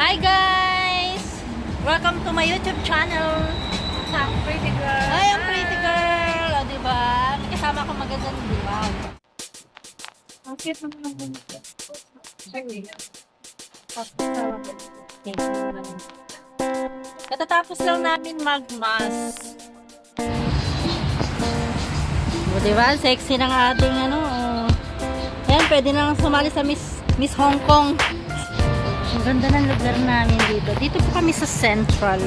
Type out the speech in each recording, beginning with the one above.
Hi guys! Welcome to my YouTube channel. Pretty girl. Hi, I'm pretty girl. O, diba? May kasama akong magandang diwan. Ang cute naman ng ganito. Sige. Okay. Katatapos lang namin magmas. O, diba? Sexy ng ating ano. Ayan, pwede na lang sumali sa Miss Hong Kong. Ang ganda ng lugar namin dito. Dito po kami sa Central.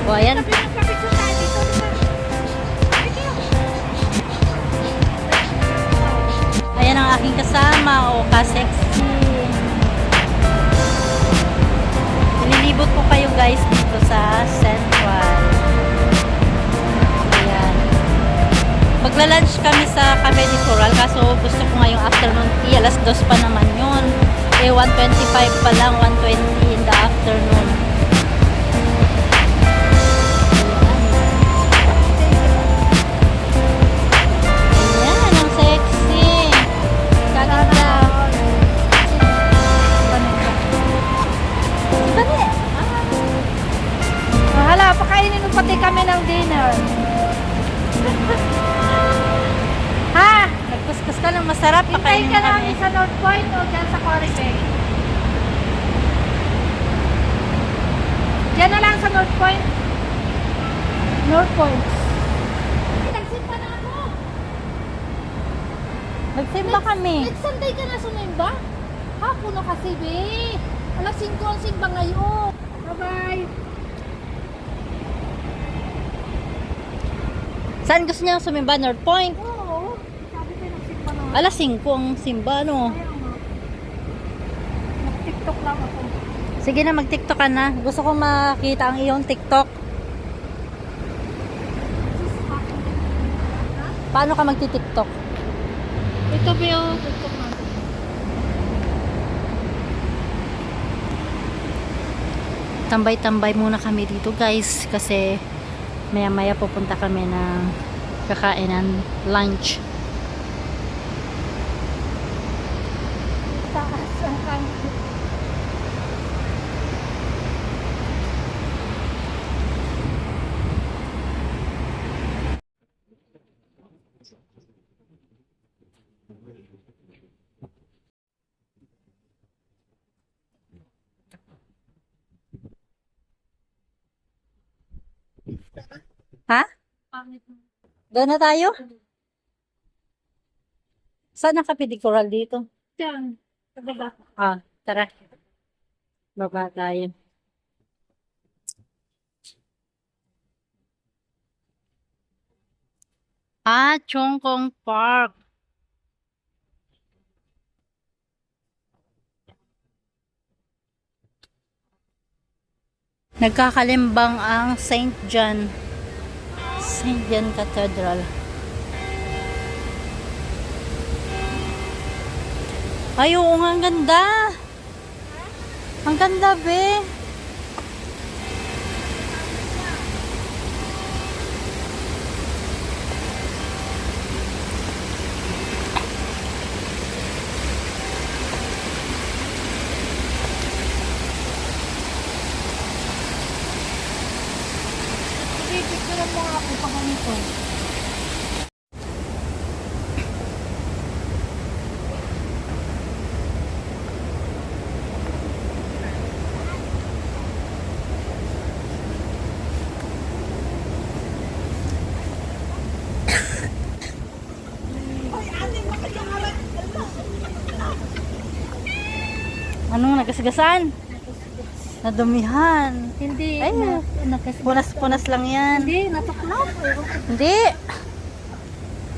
O, ayan. Ayan ang aking kasama. O, ka-sexy. Nililibot ko kayo guys dito sa Central. Ayan. Magla-lunch kami sa Cafe de Coral. Kaso gusto ko ngayong afternoon tea. Alas 2 pa naman yun. 1:25 pa lang. 1:20 in the afternoon. Pakainin mo pati kami ng dinner. Ha? Nagkuskus ka ng masarap. Hintayin Pakainin ka kami. namin sa North Point o dyan sa Cory Bay? Diyan na lang sa North Point. North Point. Nagsimba na ako. Nagsimba kami. Nag-Sunday ka na sumimba? Hapon na kasi, be. Alas 5 ang simba ngayon. Bye-bye. Saan gusto niya sumimba? North Point? Oo. Sabi ko nagsimba na. Alas 5 ang simba, no? Nag-TikTok lang ako. Sige na, mag-TikTok ka na. Gusto kong makita ang iyong TikTok. Paano ka magti-TikTok? Ito ba yung TikTok natin? Tambay-tambay muna kami dito guys kasi maya-maya pupunta kami ng kakainan lunch. Taas ang kanto. Ha? Pangit mo. Doon na tayo? Saan ang Cafe de Coral dito? Diyan. Sa baba. Ah, tara. Baba tayo. Ah, Chong Kong Park. Nagkakalimbang ang St. John Cathedral. Ay, oo nga, ang ganda. Ang ganda, be. Pipicturean mo nga ako pa ganito. Anong nagasgasan? Nadumihan. Hindi. Ay, punas-punas lang yan. Hindi, natuklap. Hindi.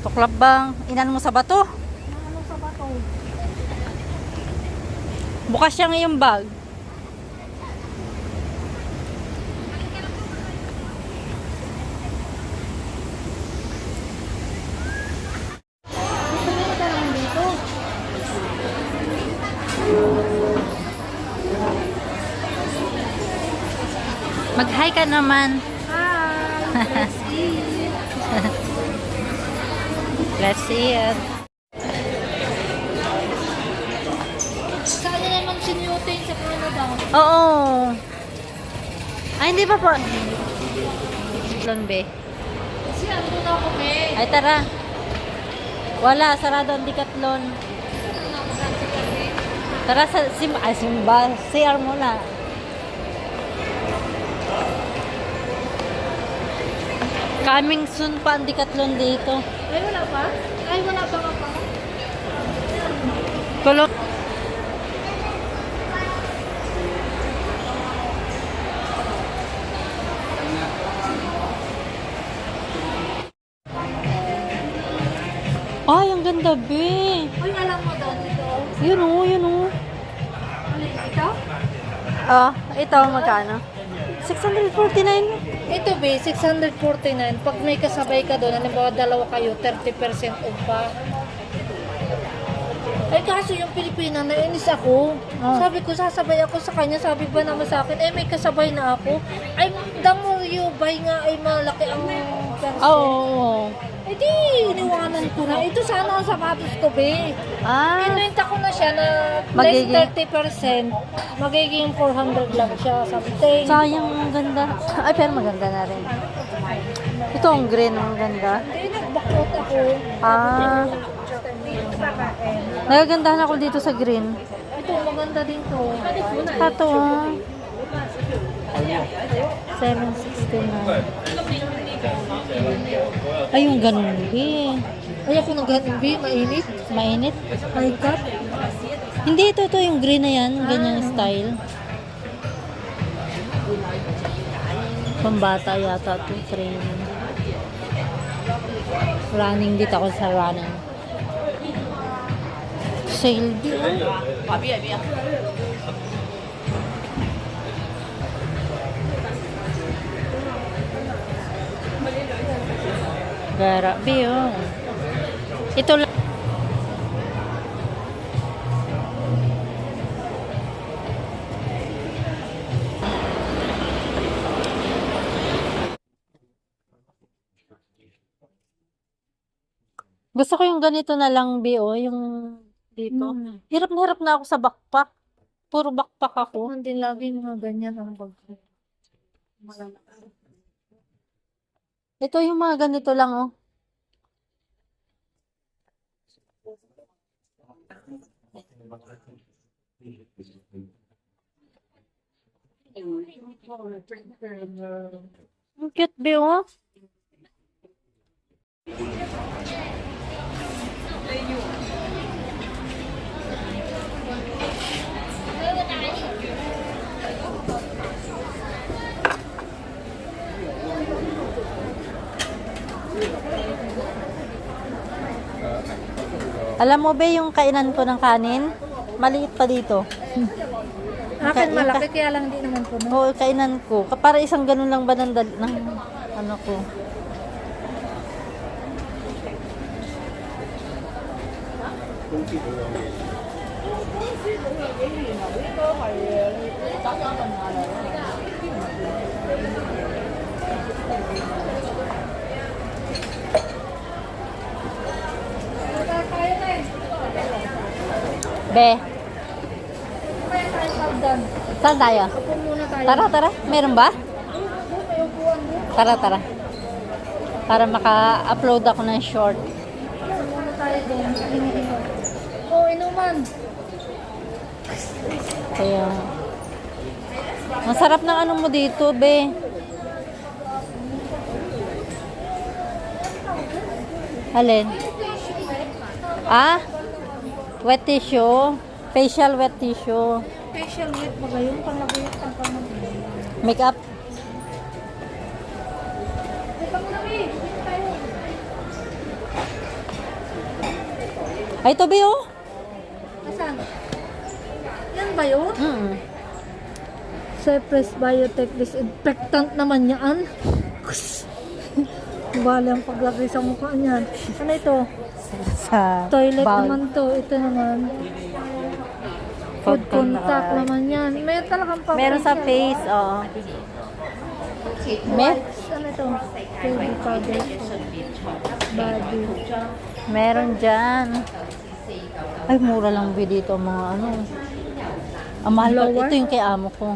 Tuklap bang inan mo sa bato? Ano sa bato? Bukas yung iyong bag. Ito ka lang dito. Mag-hi ka naman. Hi, let's eat. That's it. Saan na naman sinutin sa Canada? Oo. Ay, hindi pa po. Be. Kasi ano na ako, be. Ay, tara. Wala, sarado ang Decathlon. Tara sa Simba. CR muna. Coming soon pa ang Decathlon dito. Ay, wala pa? Ay, wala pa nga pa. Kulong. Ay, ang ganda, be. Uy, alam mo doon ito. Yun o, yun o. Alin ito? Oh, ito, magkano? 649. Ito, be, 649. Pag may kasabay ka doon, halimbawa dalawa kayo, 30% off pa. Ay, kaso yung Pilipina, nainis ako. Ah. Sabi ko, sasabay ako sa kanya. Sabi ba naman sa akin, may kasabay na ako. Ay, the more you buy nga, ay malaki ang percent. Oo. Eh di, iniwanan ko na. Ito sana ang sapatos ko, be. Ah, Kinuwenta ko na siya na Magiging- less 30%. Magiging 400 lang siya, something. sayang, ang ganda. Ay, pero maganda na rin. Ito ang green, ang ganda. Hindi, nagbakot ako. Ah, nagagandahan ako dito sa green. Ito, maganda din to. Tsaka ito, 769. Ay, yung ganun, be. Ay, ako ng ganun, be. Mainit. Mainit. High cut. Hindi, ito yung green na yan. Ganyang style. Pambata yata ito, training. Running dito ako sa running. Sale di, oh. Grabe, oh. Ito lang. Gusto ko yung ganito na lang, Bio, yung dito. Hirap na hirap na ako sa backpack. Puro backpack ako. Hindi lagi mga ganyan ang bag. Ito yung mga ganito lang, oh. Ang cute, Bio. Alam mo ba yung kainan ko ng kanin? Maliit pa dito. Akin malaki, kaya lang hindi naman po. No? Oo, kainan ko. Para isang ganun lang ba ng ano ko? Be, saan tayo? Upo muna tayo. Tara, tara. Meron ba? May upuan mo. Tara, tara. Para maka-upload ako ng short. Upo muna tayo doon. Inuman. Oo, inuman. Kaya, masarap ng ano mo dito, be. Alin? Ah? Wet tissue. Facial wet tissue. Facial wet ba yun? Panlagay yung pangkamot. Makeup. Ay, panglabi. Tayo. Ay, ito, be, oh. Asan? Yan ba yun? Cypress Biotech Disinfectant naman yan. Bali ang paglagay sa mukha niyan. Ano ito? Sa Toilet bowl. naman to. Ito naman. Food contact naman yan. May talagang pang Meron sa face, oo. Met? Ano ito? Baby powder. Body. Meron dyan. Ay, mura lang ba dito ang mga ano. Ang mahal pa. Blower? Ito yung kay amo ko.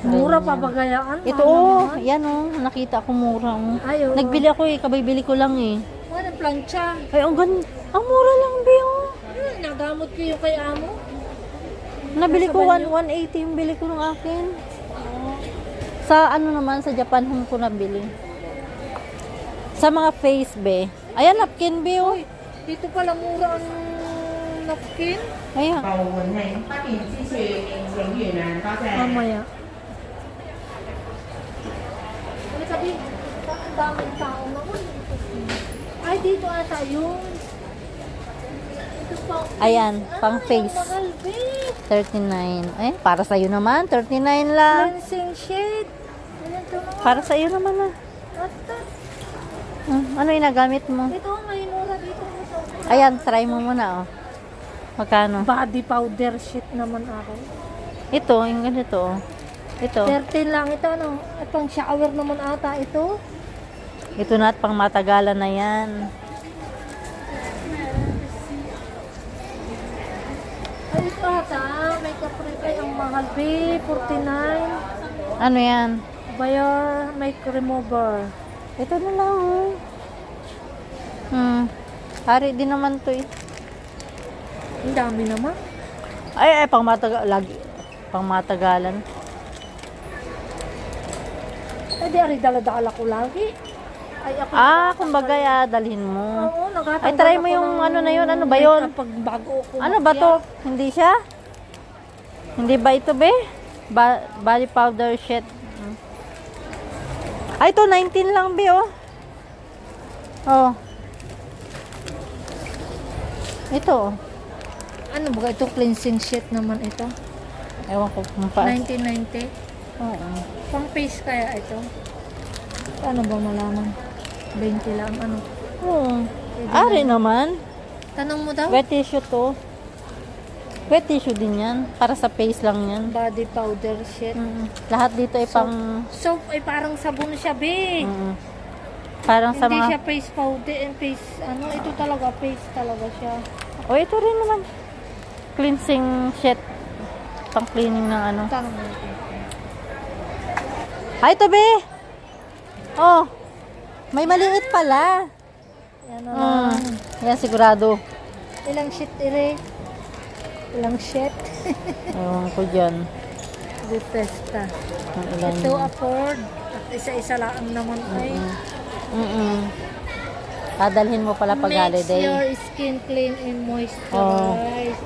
Mura Ganyan. pa bagayaan. Ito oh, yan oh. Nakita ko mura oh. Ay, oo. Nagbili ako eh, kabibili ko lang eh. Walang plancha. Ay, ang ganda. Ang mura lang ba oh. Nagamot ko yung kay amo. Nabili ko Nasa banyo? 180 yung bili ko ng akin. Sa ano naman, sa Japan home ko nabili. Sa mga face be. Ayan, napkin be oh. Uy, dito pala mura ang napkin. Ayan. 我們係不斷支持影員啊，多謝。 Mamaya. Ano sabi? Ang daming tao naman. Ay, dito ata yun. Ito pa. Ayan, pang face. Mahal, babe. 39. Eh, para sa'yo naman. 39 lang. Cleansing sheet. Ayan, ito na. Para sa'yo naman ah. Ata. Ano inagamit mo? Ito, may mura dito. Ayan, try mo muna oh. Magkano? Body powder sheet naman ako. Ito, yung ganito oh. Ito. 13 lang ito, ano? At pang shower naman ata ito. Ito na at pang matagalan na yan. Ay, ito ata. May kapre ay ang mahal, babe. 49. Ano yan? Bayer make remover. Ito na lang oh. Hari din naman to eh. Ang dami naman. Ay, pang lagi. Pang matagalan. Ay, di ari dala-dala ko lagi. Ay, ako. Kumbaga dalhin mo. Oo, nagatanggal Ay, try mo ako yung ng ano na yun. Ano ba yun? makeup pag bago ko. Ano ba to? Hindi siya? Hindi ba ito be? Body powder sheet. Ay, ito 19 lang be oh. Oh. Ito oh. Ano ba ito? Cleansing sheet naman ito. Ewan ko kung pa. 1990. Oo. Pang face kaya ito. Paano ba malaman? 20 lang ano. Oo. Ari naman. Tanong mo daw? Wet tissue to. Wet tissue din yan. Para sa face lang yan. Body powder sheet. Lahat dito ay pang... Soap ay parang sabon siya, be. Parang sa Hindi mga... siya face powder and face, ano, ito talaga, face talaga siya. O, ito rin naman. Cleansing sheet. Pang cleaning ng ano. Tanong mo. Ay, ito be! Oh, may maliit pala. Yan na lang. Yan, sigurado. Ilang sheet, ire? Ilang sheet? Ewan ko dyan. Bethesda. Ang ilan Ito yun. afford. At isa-isa lang naman ay. Dadalhin mo pala pag Makes holiday. your skin clean and moisturize.